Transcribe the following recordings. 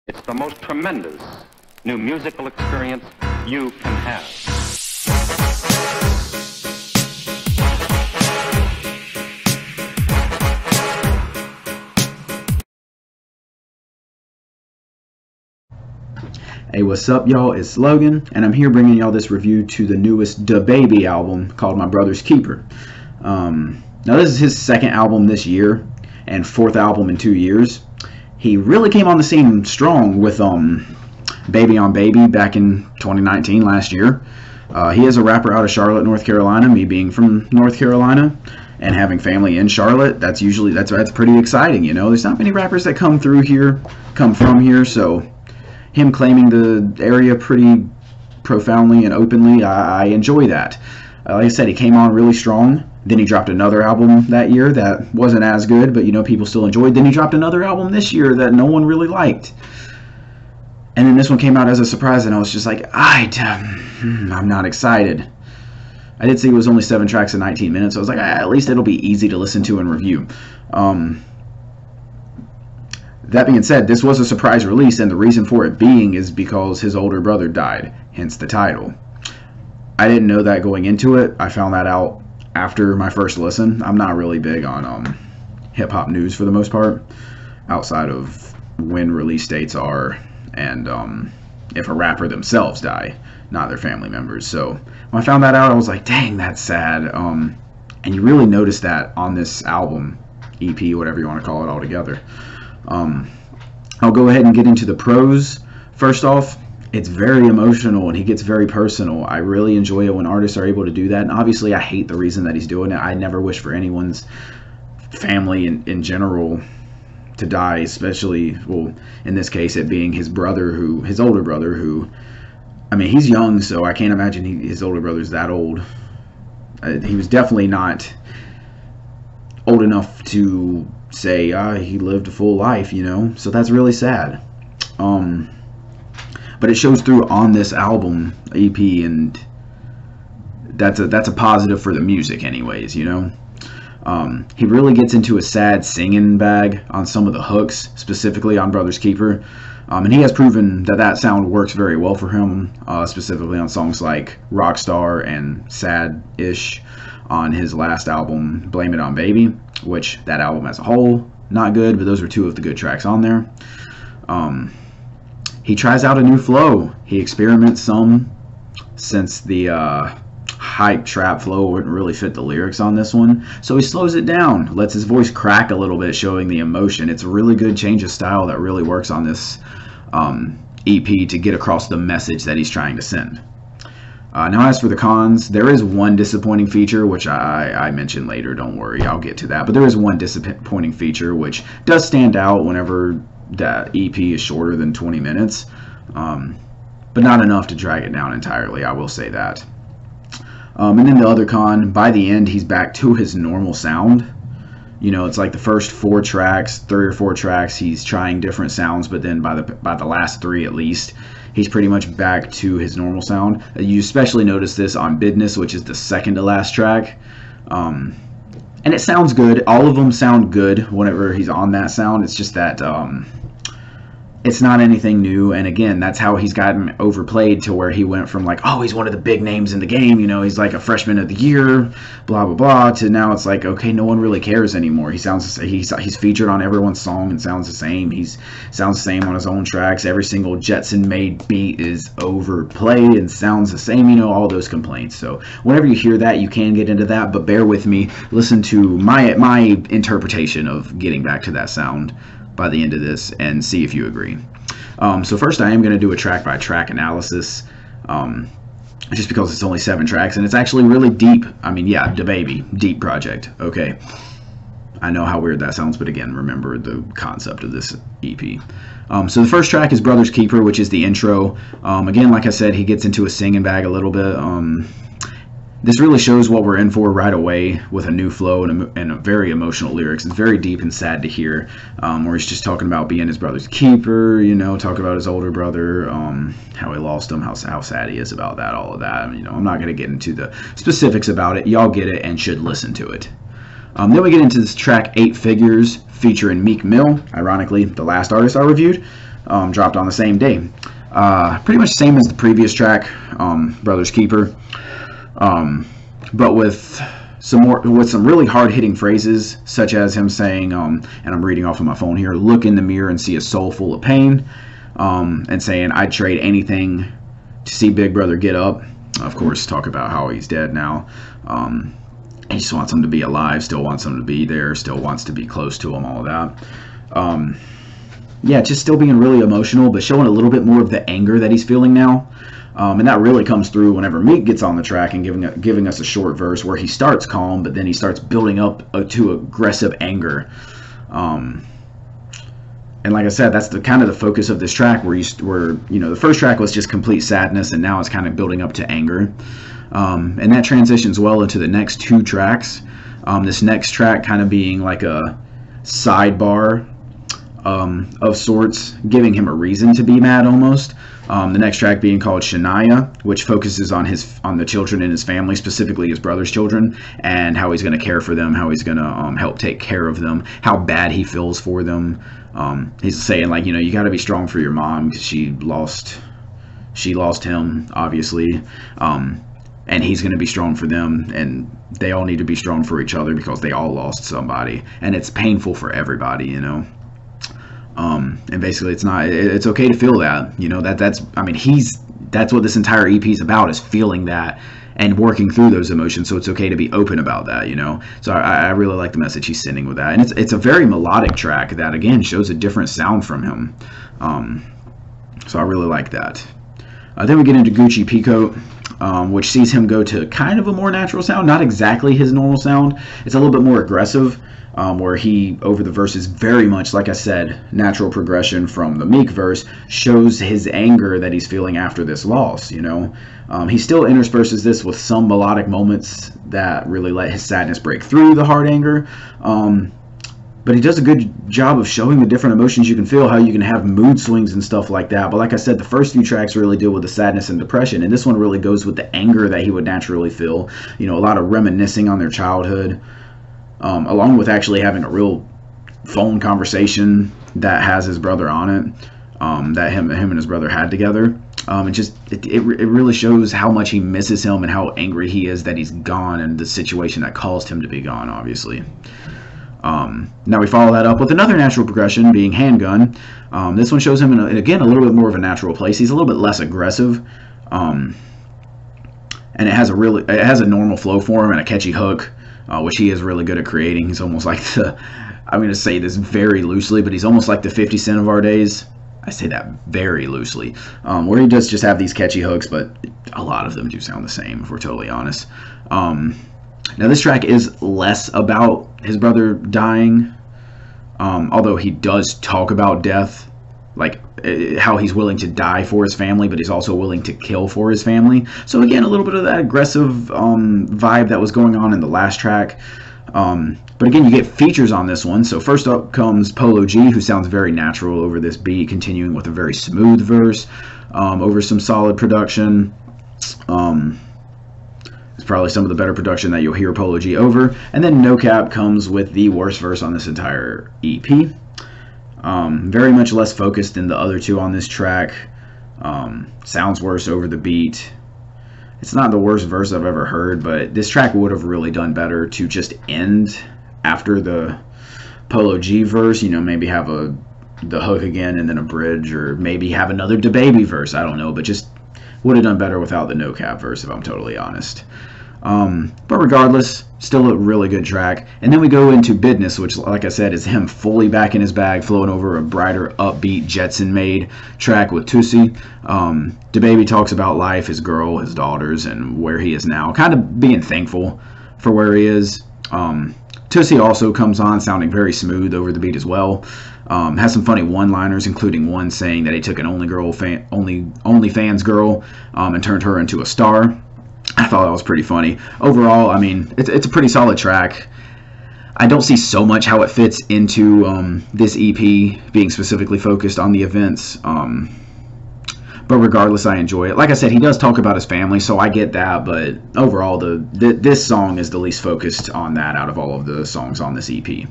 It's the most tremendous new musical experience you can have. Hey, what's up, y'all? It's Logan, and I'm here bringing y'all this review to the newest Dababy album called My Brother's Keeper. Now, this is his second album this year and fourth album in 2 years. He really came on the scene strong with Baby on Baby back in 2019, last year. He is a rapper out of Charlotte, North Carolina. Me being from North Carolina and having family in Charlotte, that's pretty exciting. You know, there's not many rappers that come from here, so him claiming the area pretty profoundly and openly, I enjoy that. Like I said, he came on really strong. Then he dropped another album that year that wasn't as good, but you know, people still enjoyed. Then he dropped another album this year that no one really liked. And then this one came out as a surprise, and I was just like, I'm not excited. I did see it was only 7 tracks in 19 minutes, so I was like, at least it'll be easy to listen to and review. That being said, this was a surprise release, and the reason for it being is because his older brother died, hence the title. I didn't know that going into it. I found that out after my first listen. I'm not really big on hip-hop news for the most part, outside of when release dates are and if a rapper themselves die, not their family members. So when I found that out, I was like, dang, that's sad. And you really notice that on this album, EP, whatever you want to call it altogether. I'll go ahead and get into the pros. First off, it's very emotional and he gets very personal. I really enjoy it when artists are able to do that, and obviously I hate the reason that he's doing it. I never wish for anyone's family in general to die, especially, well, in this case it being his older brother, who, I mean, he's young, so I can't imagine his older brother's that old. He was definitely not old enough to say he lived a full life, you know, so that's really sad. But it shows through on this album EP, and that's a positive for the music anyways, you know. He really gets into a sad singing bag on some of the hooks, specifically on Brother's Keeper, and he has proven that sound works very well for him, specifically on songs like Rockstar and Sad-ish on his last album, Blame It on Baby, which that album as a whole, not good, but those were 2 of the good tracks on there. He tries out a new flow. He experiments some, since the hype trap flow wouldn't really fit the lyrics on this one. So he slows it down, lets his voice crack a little bit, showing the emotion. It's a really good change of style that really works on this EP to get across the message that he's trying to send. Now, as for the cons, there is one disappointing feature, which I mention later. Don't worry, I'll get to that. But there is one disappointing feature, which does stand out whenever that EP is shorter than 20 minutes. But not enough to drag it down entirely, I will say that. And then the other con, by the end, he's back to his normal sound. You know, it's like the first 4 tracks, 3 or 4 tracks, he's trying different sounds, but then by the last 3 at least, he's pretty much back to his normal sound. You especially notice this on Business, which is the second to last track. And it sounds good. All of them sound good whenever he's on that sound. It's just that it's not anything new. And again, that's how he's gotten overplayed, to where he went from like, oh, he's one of the big names in the game, you know, he's like a freshman of the year, blah blah blah, to now it's like, okay, no one really cares anymore. He's featured on everyone's song and sounds the same. He's sounds the same on his own tracks. Every single Jetson made beat is overplayed and sounds the same, you know, all those complaints. So whenever you hear that, you can get into that, but bear with me. Listen to my interpretation of getting back to that sound by the end of this and see if you agree. So first, I am going to do a track by track analysis, just because it's only 7 tracks and it's actually really deep. I mean, yeah, Dababy, deep project. Okay, I know how weird that sounds, but again, remember the concept of this EP. So the first track is Brother's Keeper, which is the intro. Again, like I said, he gets into a singing bag a little bit. This really shows what we're in for right away, with a new flow and a very emotional lyrics. It's very deep and sad to hear, where he's just talking about being his brother's keeper, you know, talk about his older brother, how he lost him, how sad he is about that, all of that. You know, I'm not going to get into the specifics about it. Y'all get it and should listen to it. Then we get into this track 8 Figures featuring Meek Mill, ironically the last artist I reviewed. dropped on the same day. Pretty much the same as the previous track, Brother's Keeper, but with some really hard-hitting phrases, such as him saying, and I'm reading off of my phone here, look in the mirror and see a soul full of pain, and saying, I'd trade anything to see Big Brother get up. Of course, talk about how he's dead now. He just wants him to be alive, still wants him to be there, still wants to be close to him, all of that. Yeah, just still being really emotional, but showing a little bit more of the anger that he's feeling now. And that really comes through whenever Meek gets on the track and giving us a short verse where he starts calm, but then he starts building up to aggressive anger. And like I said, that's the kind of the focus of this track, where the first track was just complete sadness, and now it's kind of building up to anger. And that transitions well into the next two tracks. This next track kind of being like a sidebar of sorts, giving him a reason to be mad almost. The next track being called Shania, which focuses on the children in his family, specifically his brother's children, and how he's going to care for them, how he's going to help take care of them, how bad he feels for them. He's saying, like, you got to be strong for your mom because she lost him, obviously, and he's going to be strong for them, and they all need to be strong for each other because they all lost somebody, and it's painful for everybody, and basically it's okay to feel that, that's what this entire EP is about, is feeling that and working through those emotions. So it's okay to be open about that, so I really like the message he's sending with that. And it's a very melodic track that, again, shows a different sound from him. So I really like that. Then we get into Gucci Peacoat, which sees him go to kind of a more natural sound, not exactly his normal sound. It's a little bit more aggressive, where he, over the verses, very much, like I said, natural progression from the Meek verse, shows his anger that he's feeling after this loss, He still intersperses this with some melodic moments that really let his sadness break through the hard anger, but he does a good job of showing the different emotions you can feel, how you can have mood swings and stuff like that. But like I said, the first few tracks really deal with the sadness and depression, and this one really goes with the anger that he would naturally feel, a lot of reminiscing on their childhood, along with actually having a real phone conversation that has his brother on it, that him and his brother had together. It really shows how much he misses him and how angry he is that he's gone, and the situation that caused him to be gone, obviously. Now we follow that up with another natural progression, being Handgun. This one shows him in, again, a little bit more of a natural place. He's a little bit less aggressive, and it has a normal flow for him and a catchy hook, which he is really good at creating. He's almost like I'm going to say this very loosely, but he's almost like the 50 Cent of our days. I say that very loosely, where he does just have these catchy hooks, but a lot of them do sound the same, if we're totally honest. Now this track is less about his brother dying, although he does talk about death, like how he's willing to die for his family, but he's also willing to kill for his family. So again, a little bit of that aggressive vibe that was going on in the last track. But again, you get features on this one. So first up comes Polo G, who sounds very natural over this beat, continuing with a very smooth verse over some solid production. It's probably some of the better production that you'll hear Polo G over. And then No Cap comes with the worst verse on this entire EP. Very much less focused than the other two on this track. Sounds worse over the beat. It's not the worst verse I've ever heard, but this track would have really done better to just end after the Polo G verse. Maybe have the hook again and then a bridge, or maybe have another Dababy verse. I don't know, but just would have done better without the No Cap verse, if I'm totally honest. But regardless, still a really good track. And then we go into Business, which, like I said, is him fully back in his bag, flowing over a brighter, upbeat, Jetson-made track with Tootsie. Dababy talks about life, his girl, his daughters, and where he is now, kind of being thankful for where he is. Tootsie also comes on sounding very smooth over the beat as well. Has some funny one-liners, including one saying that he took an OnlyFans girl and turned her into a star. I thought that was pretty funny. Overall, I mean, it's a pretty solid track. I don't see so much how it fits into this EP being specifically focused on the events. But regardless, I enjoy it. Like I said, he does talk about his family, so I get that. But overall, this song is the least focused on that out of all of the songs on this EP.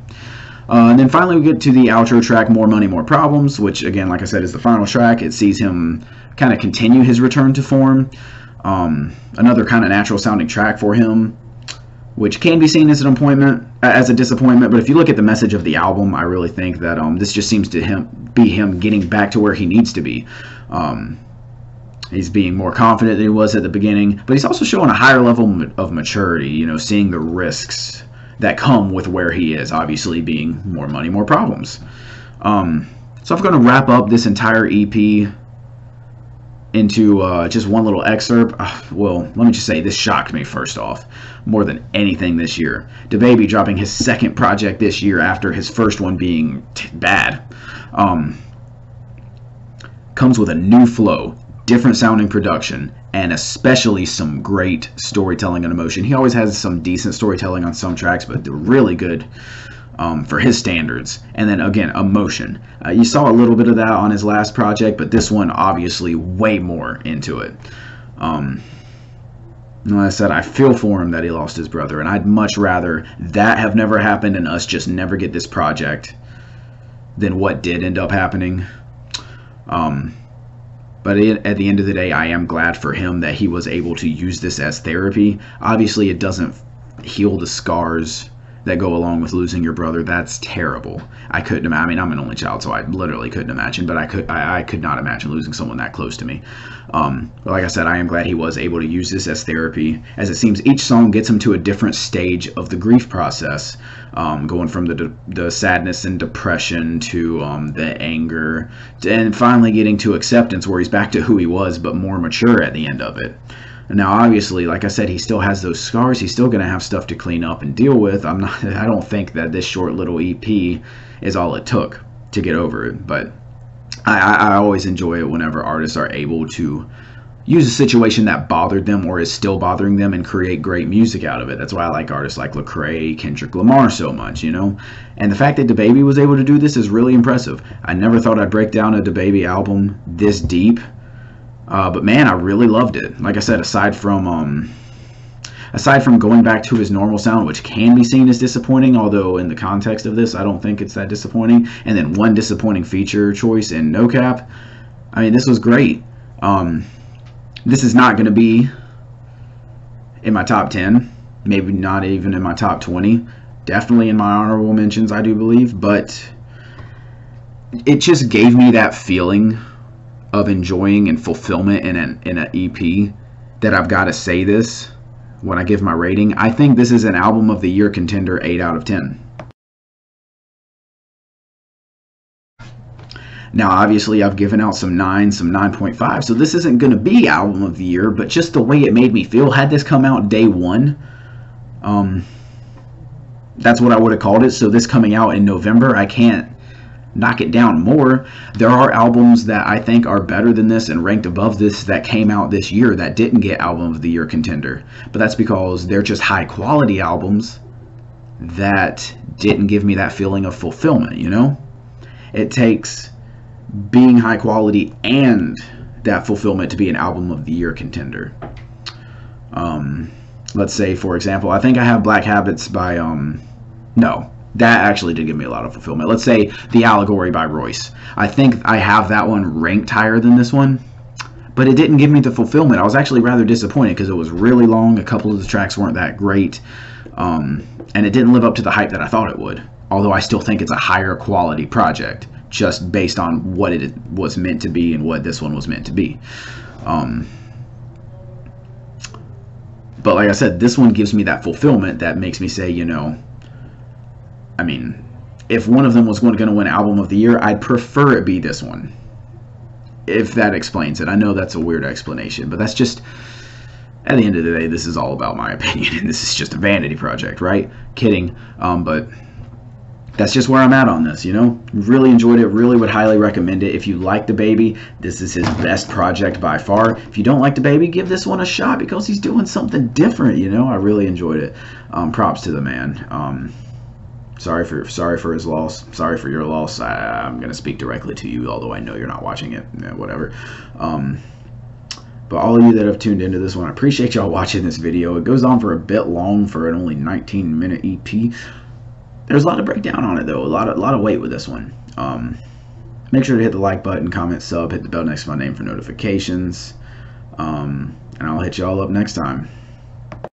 And then finally we get to the outro track, More Money, More Problems, which again, like I said, is the final track. It sees him kind of continue his return to form. Another kind of natural sounding track for him, which can be seen as a disappointment. But if you look at the message of the album, I really think that this just seems to be him getting back to where he needs to be. He's being more confident than he was at the beginning, but he's also showing a higher level of maturity, you know, seeing the risks that come with where he is, obviously being More Money, More Problems. So I'm going to wrap up this entire EP into just one little excerpt. Well, let me just say, this shocked me first off, more than anything this year. Dababy dropping his second project this year after his first one being bad. Comes with a new flow, different sounding production, and especially some great storytelling and emotion. He always has some decent storytelling on some tracks, but they're really good for his standards. And then again, emotion. You saw a little bit of that on his last project, but this one obviously way more into it. Like I said, I feel for him that he lost his brother, and I'd much rather that have never happened and us just never get this project than what did end up happening. But at the end of the day, I am glad for him that he was able to use this as therapy. Obviously, it doesn't heal the scars that go along with losing your brother. That's terrible. I couldn't imagine. I mean, I'm an only child, so I literally couldn't imagine. But I could not imagine losing someone that close to me. But like I said, I am glad he was able to use this as therapy, as it seems each song gets him to a different stage of the grief process, going from the sadness and depression to the anger, and finally getting to acceptance, where he's back to who he was, but more mature at the end of it. Now, obviously, like I said, he still has those scars. He's still going to have stuff to clean up and deal with. I don't think that this short little EP is all it took to get over it. But I always enjoy it whenever artists are able to use a situation that bothered them or is still bothering them and create great music out of it. That's why I like artists like Lecrae, Kendrick Lamar so much, you know. And the fact that Dababy was able to do this is really impressive. I never thought I'd break down a Dababy album this deep. But man, I really loved it. Like I said, aside from going back to his normal sound, which can be seen as disappointing, although in the context of this, I don't think it's that disappointing. And then one disappointing feature choice in No Cap. I mean, this was great. This is not going to be in my top 10, maybe not even in my top 20. Definitely in my honorable mentions, I do believe. But it just gave me that feeling of enjoying and fulfillment in an EP that I've got to say this when I give my rating. I think this is an album of the year contender, 8 out of 10. Now, obviously, I've given out some 9s, some 9.5, so this isn't going to be album of the year, but just the way it made me feel, had this come out day one, that's what I would have called it. So this coming out in November, I can't knock it down more. There are albums that I think are better than this and ranked above this that came out this year that didn't get album of the year contender, but that's because they're just high quality albums that didn't give me that feeling of fulfillment, you know. It takes being high quality and that fulfillment to be an album of the year contender. Let's say, for example, I think I have Black Habits by no, that actually did give me a lot of fulfillment. Let's say The Allegory by Royce. I think I have that one ranked higher than this one, but it didn't give me the fulfillment. I was actually rather disappointed because it was really long. A couple of the tracks weren't that great, and it didn't live up to the hype that I thought it would, although I still think it's a higher quality project just based on what it was meant to be and what this one was meant to be. But like I said, this one gives me that fulfillment that makes me say, you know, I mean, if one of them was going to win album of the year, I'd prefer it be this one, if that explains it. I know that's a weird explanation, but that's just, at the end of the day, this is all about my opinion, and this is just a vanity project, right? Kidding. But that's just where I'm at on this, you know. Really enjoyed it, really would highly recommend it. If you like Dababy, this is his best project by far. If you don't like Dababy, give this one a shot because he's doing something different, you know. I really enjoyed it. Props to the man. Sorry for his loss. Sorry for your loss. I'm gonna speak directly to you, although I know you're not watching it. Yeah, whatever. But all of you that have tuned into this one, I appreciate y'all watching this video. It goes on for a bit long for an only 19-minute EP. there's a lot of breakdown on it though. A lot of weight with this one. Make sure to hit the like button, comment, sub, hit the bell next to my name for notifications. And I'll hit you all up next time.